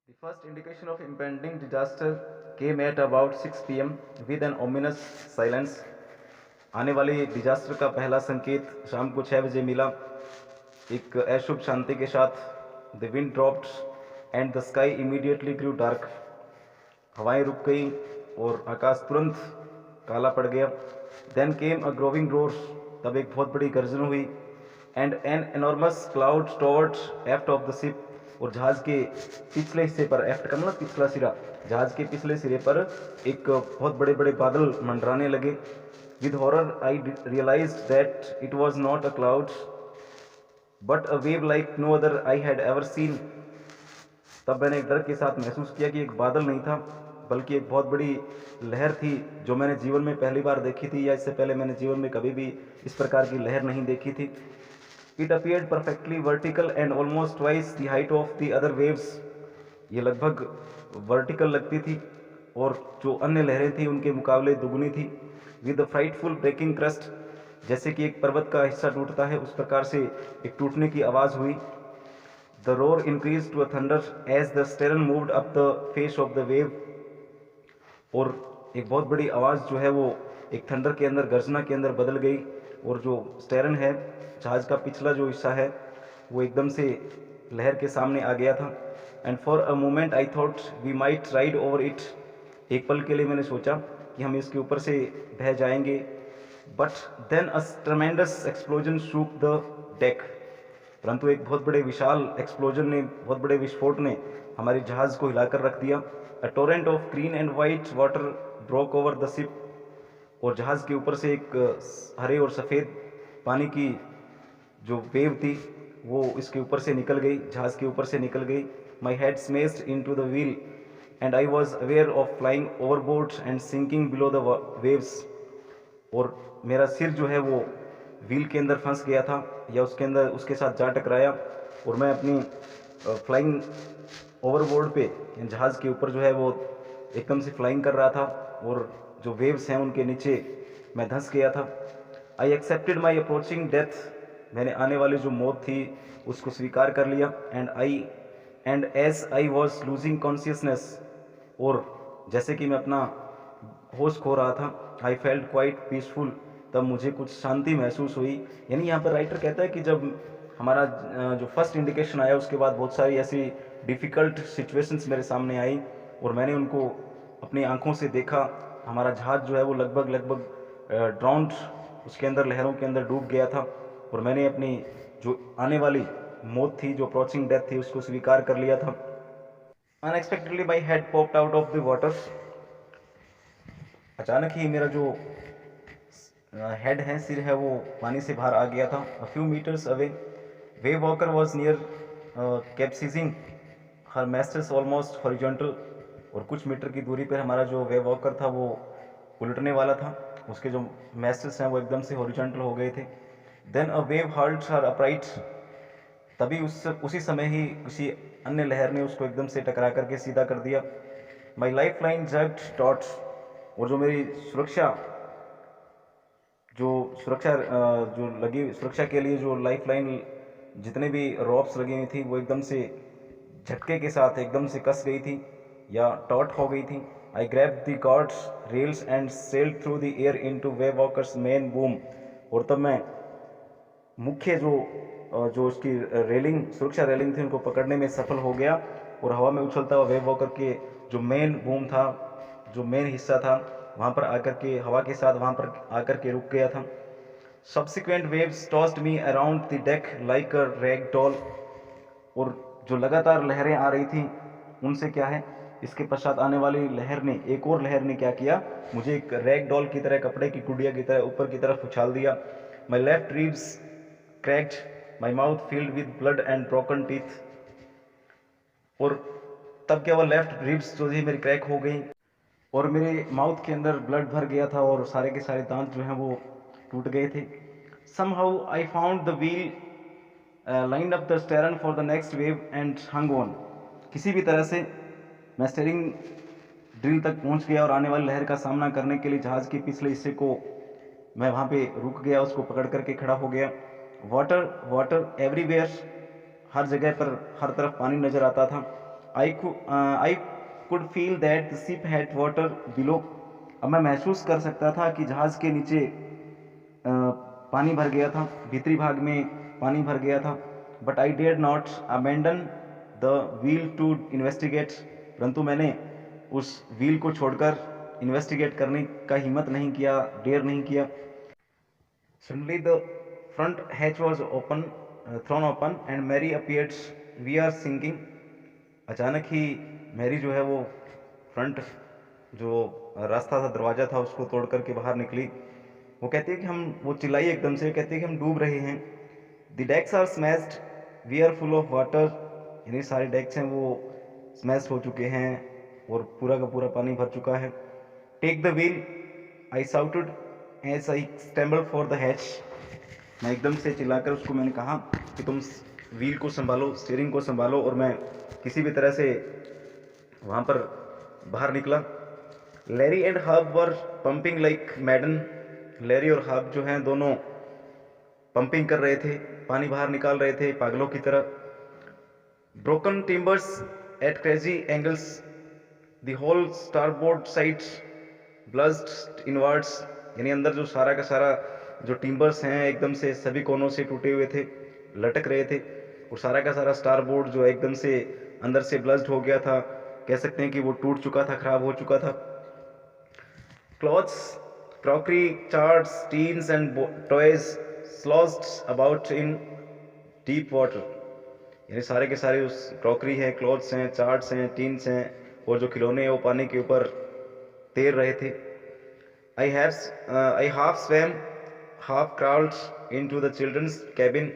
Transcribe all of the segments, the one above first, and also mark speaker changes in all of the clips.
Speaker 1: The first indication of impending disaster came at about 6 p.m. with an ominous silence. आने वाले disaster का पहला संकेत शाम को 6 बजे मिला, एक अशुभ शांति के साथ. The wind dropped and the sky immediately grew dark. हवाएं रुक गई और आकाश तुरंत काला पड़ गया. Then came a growing roar. तब एक बहुत बड़ी गर्जन हुई. And an enormous cloud towards aft of the ship. और जहाज के पिछले हिस्से पर, एफ्ट का मतलब पिछला सिरा, जहाज के पिछले सिरे पर एक बहुत बड़े बड़े बादल मंडराने लगे. With horror I realised that it was not a cloud but a wave like no other I had ever seen. तब मैंने एक डर के साथ महसूस किया कि एक बादल नहीं था बल्कि एक बहुत बड़ी लहर थी जो मैंने जीवन में पहली बार देखी थी, या इससे पहले मैंने जीवन में कभी भी इस प्रकार की लहर नहीं देखी थी. It appeared perfectly vertical and almost twice the height of the other waves. ये लगभग वर्टिकल लगती थी और जो अन्य लहरें थी उनके मुकाबले दुगुनी थी. With a frightful breaking crust, जैसे कि एक पर्वत का हिस्सा टूटता है उस प्रकार से एक टूटने की आवाज़ हुई. The roar increased to a thunder as the stern moved up the face of the wave. और एक बहुत बड़ी आवाज़ जो है वो एक थंडर के अंदर, गर्जना के अंदर बदल गई. और जो स्टेरन है, जहाज का पिछला जो हिस्सा है, वो एकदम से लहर के सामने आ गया था. And for a moment I thought we might ride over it. एक पल के लिए मैंने सोचा कि हम इसके ऊपर से बह जाएंगे. But then a tremendous explosion shook the deck. परंतु एक बहुत बड़े विशाल एक्सप्लोजन ने, बहुत बड़े विस्फोट ने हमारे जहाज़ को हिलाकर रख दिया. A torrent of green and white water broke over the ship. और जहाज़ के ऊपर से एक हरे और सफ़ेद पानी की जो वेव थी वो इसके ऊपर से निकल गई, जहाज़ के ऊपर से निकल गई. My head smashed into the wheel and I was aware of flying overboard and sinking below the waves. और मेरा सिर जो है वो व्हील के अंदर फंस गया था, या उसके अंदर उसके साथ जा टकराया. और मैं अपनी फ्लाइंग ओवरबोर्ड पे, जहाज़ के ऊपर जो है वो एकदम से फ्लाइंग कर रहा था और जो वेव्स हैं उनके नीचे मैं धंस गया था. I accepted my approaching death. मैंने आने वाली जो मौत थी उसको स्वीकार कर लिया. And as I was losing consciousness. और जैसे कि मैं अपना होश खो रहा था, आई फेल्ट क्वाइट पीसफुल. तब मुझे कुछ शांति महसूस हुई. यानी यहाँ पर राइटर कहता है कि जब हमारा जो फर्स्ट इंडिकेशन आया उसके बाद बहुत सारी ऐसी डिफ़िकल्ट सिचुएशंस मेरे सामने आई और मैंने उनको अपनी आंखों से देखा. हमारा जहाज़ जो है वो लगभग ड्राउंड, उसके अंदर लहरों के अंदर डूब गया था. और मैंने अपनी जो आने वाली मौत थी, जो अप्रोचिंग डेथ थी, उसको स्वीकार कर लिया था. Unexpectedly my head popped out of the water. अचानक ही मेरा जो हेड है, सिर है, वो पानी से बाहर आ गया था. A few metres away Wave Walker was near capsizing her masts almost horizontal. और कुछ मीटर की दूरी पर हमारा जो वेव वॉकर था वो उलटने वाला था. उसके जो मैस्टर्स हैं वो एकदम से हॉरिजॉन्टल हो गए थे. Then a wave hurled her upright. तभी उसी समय ही किसी अन्य लहर ने उसको एकदम से टकरा करके सीधा कर दिया. My lifeline jerked taut. और जो मेरी सुरक्षा के लिए जो लाइफ लाइन, जितने भी रॉप्स लगी हुई थी, वो एकदम से झटके के साथ एकदम से कस गई थी या टॉट हो गई थी. आई ग्रैब द गॉड्स rails and sailed through the air into Wavewalker's main boom. और तब मैं मुख्य जो उसकी रेलिंग, सुरक्षा रेलिंग थी, उनको पकड़ने में सफल हो गया और हवा में उछलता हुआ वेव वॉकर के जो मेन बूम था, जो मेन हिस्सा था, वहाँ पर आकर के हवा के साथ वहाँ पर आकर के रुक गया था. Subsequent waves tossed me around the deck like a rag doll. और जो लगातार लहरें आ रही थी उनसे क्या है, इसके पश्चात आने वाली लहर ने, एक और लहर ने क्या किया, मुझे एक रैग डॉल की तरह, कपड़े की गुड़िया की तरह ऊपर की तरफ उछाल दिया. My left ribs cracked, my mouth filled with blood and broken teeth. और तब क्या हुआ, लेफ्ट रिब्स जो थी मेरी क्रैक हो गई और मेरे माउथ के अंदर ब्लड भर गया था और सारे के सारे दांत जो हैं वो टूट गए थे. Somehow I found the wheel lined up the stern for the next wave and hung on. किसी भी तरह से मैं स्टेयरिंग ड्रिल तक पहुंच गया और आने वाली लहर का सामना करने के लिए जहाज़ के पिछले हिस्से को मैं वहाँ पे रुक गया, उसको पकड़ करके खड़ा हो गया. Water water everywhere. हर जगह पर, हर तरफ पानी नज़र आता था. I could feel that the ship had water below. अब मैं महसूस कर सकता था कि जहाज़ के नीचे पानी भर गया था, भीतरी भाग में पानी भर गया था। But I dare not abandon the wheel to investigate. परंतु मैंने उस व्हील को छोड़कर इन्वेस्टिगेट करने का हिम्मत नहीं किया, डेयर नहीं किया। Suddenly the front hatch was thrown open and Mary appeared. We are sinking. अचानक ही मैरी जो है वो फ्रंट जो रास्ता था, दरवाज़ा था, उसको तोड़ करके बाहर निकली। वो कहती है कि वो चिल्लाई एकदम से, कहती है कि हम डूब रहे हैं। The decks are smashed, we are full of water. यानी सारे डेक्स हैं वो स्मैश हो चुके हैं और पूरा का पूरा पानी भर चुका है। Take the wheel, I shouted as I stumble for the hatch. मैं एकदम से चिल्लाकर उसको मैंने कहा कि तुम व्हील को संभालो, स्टीयरिंग को संभालो, और मैं किसी भी तरह से वहाँ पर बाहर निकला। Larry and hub were pumping like मैडन। Larry और हब जो हैं दोनों पंपिंग कर रहे थे, पानी बाहर निकाल रहे थे पागलों की तरह। Broken timbers at crazy angles, the whole starboard sides bulged inwards. यानी अंदर जो सारा का सारा जो टिम्बर्स हैं एकदम से सभी कोनों से टूटे हुए थे, लटक रहे थे, और सारा का सारा स्टारबोर्ड जो एकदम से अंदर से ब्लस्ड हो गया था। कह सकते हैं कि वो टूट चुका था, खराब हो चुका था। Clothes, crockery, charts, tins and toys sloshed about in deep water. यानी सारे के सारे उस क्रॉकरी हैं, क्लॉथ्स हैं, चार्ट्स हैं, टीन्स हैं, और जो खिलौने हैं वो पानी के ऊपर तैर रहे थे। I half swam, half crawled into the children's cabin.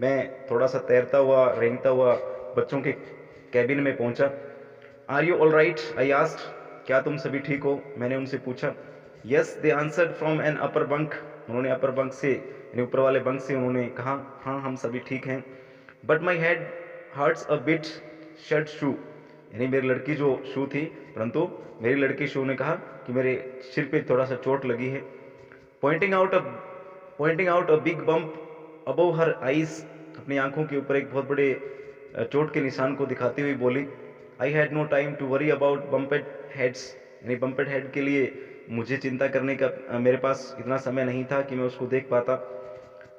Speaker 1: मैं थोड़ा सा तैरता हुआ, रेंगता हुआ बच्चों के कैबिन में पहुंचा। Are you all right? I asked. क्या तुम सभी ठीक हो? मैंने उनसे पूछा। Yes, they answered from an upper bunk. उन्होंने अपर बंक से, यानी ऊपर वाले बंक से उन्होंने कहा, हाँ हम सभी ठीक हैं। But my head hurts a bit. Shed shoe. यानी मेरी लड़की जो शू थी, परंतु मेरी लड़की शू ने कहा कि मेरे सिर पे थोड़ा सा चोट लगी है। Pointing out a big bump above her eyes. अपनी आंखों के ऊपर एक बहुत बड़े चोट के निशान को दिखाती हुई बोली, I had no time to worry about bumped heads. यानी बम्पेड हेड के लिए मुझे चिंता करने का मेरे पास इतना समय नहीं था कि मैं उसको देख पाता।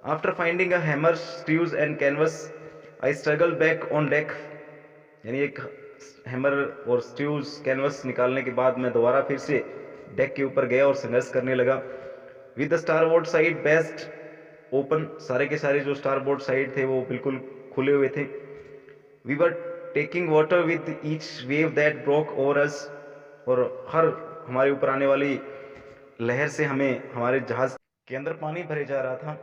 Speaker 1: After finding a hammer, screws and canvas, I struggle back on deck. यानी एक हैमर और स्क्रूज कैनवस निकालने के बाद मैं दोबारा फिर से डेक के ऊपर गया और संघर्ष करने लगा। With the starboard side best open. सारे के सारे जो स्टारबोर्ड साइड थे वो बिल्कुल खुले हुए थे। We were taking water with each wave that broke over us. और हर हमारे ऊपर आने वाली लहर से हमें हमारे जहाज के अंदर पानी भरे जा रहा था।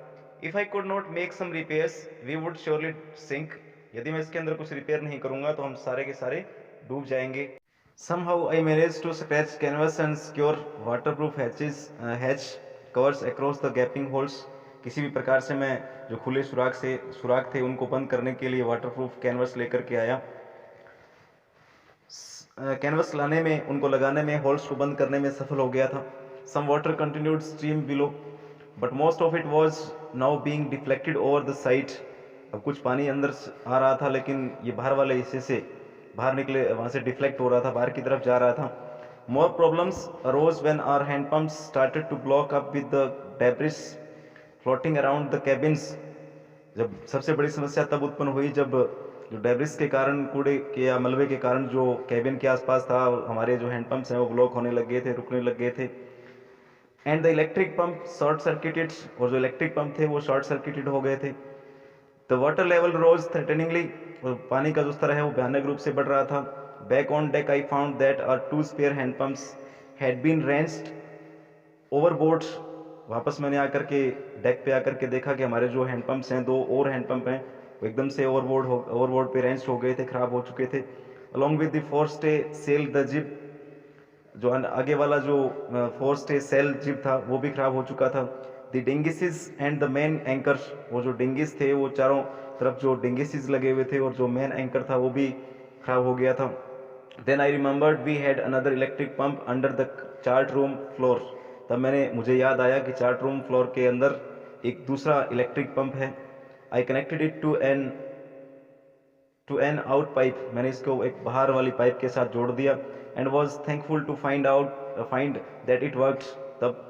Speaker 1: If I could not make some repairs we would surely sink. यदि मैं इसके अंदर कुछ रिपेयर नहीं करूंगा तो हम सारे के सारे डूब जाएंगे। Somehow I managed to scratch canvas and secure waterproof hatch covers across the gaping holes. किसी भी प्रकार से मैं जो खुले सुराख थे उनको बंद करने के लिए वाटरप्रूफ कैनवस लेकर के आया। कैनवस लाने में, उनको लगाने में, होल्स को बंद करने में सफल हो गया था। Some water continued stream below, but most of it was now being deflected over the side. अब कुछ पानी अंदर आ रहा था, लेकिन ये बाहर वाले हिस्से से बाहर निकले, वहाँ से डिफ्लेक्ट हो रहा था, बाहर की तरफ जा रहा था। More problems arose when our hand pumps started to block up with the debris floating around the cabins. जब सबसे बड़ी समस्या तब उत्पन्न हुई जब जो डेब्रिस के कारण, कूड़े के या मलबे के कारण जो कैबिन के आसपास था, हमारे जो हैंड पंप्स हैं वो ब्लॉक होने लग गए थे, रुकने लग गए थे। And the electric pump short circuited, और जो इलेक्ट्रिक पंप थे वो शॉर्ट सर्किटेड हो गए थे। द वाटर लेवल रोज थ्रेटनिंगली, और पानी का जो स्तर है वो भयानक रूप से बढ़ रहा था। Back on deck I found that our 2 spare hand pumps had been wrenched overboard. वापस मैंने आकर के डेक पे आकर के देखा कि हमारे जो हैंड पंप्स हैं, 2 और हैंड पंप हैं, वो एकदम से ओवरबोर्ड पे रेंच्ड हो गए थे, खराब हो चुके थे। Along with the forestay sail the jib, जो आगे वाला जो फोरस्टे सेल जिब था वो भी खराब हो चुका था। The dinghies and the main anchor, वो जो डिंगिस थे वो चारों तरफ जो डिंगिसिस लगे हुए थे, और जो मेन एंकर था वो भी खराब हो गया था। Then I remembered we had another electric pump under the chart room floor. तब मुझे याद आया कि चार्ट रूम फ्लोर के अंदर एक दूसरा इलेक्ट्रिक पंप है। I connected it to an to an out pipe, मैंने इसको एक बाहर वाली पाइप के साथ जोड़ दिया। And was thankful to find that it works, तब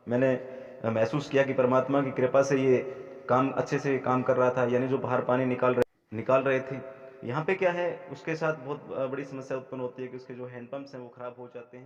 Speaker 1: मैंने महसूस किया कि परमात्मा की कृपा से ये काम अच्छे से काम कर रहा था, यानी जो बाहर पानी निकाल रहे थे। यहाँ पे क्या है, उसके साथ बहुत बड़ी समस्या उत्पन्न होती है कि उसके जो हैंडपम्प्स हैं वो ख़राब हो जाते हैं।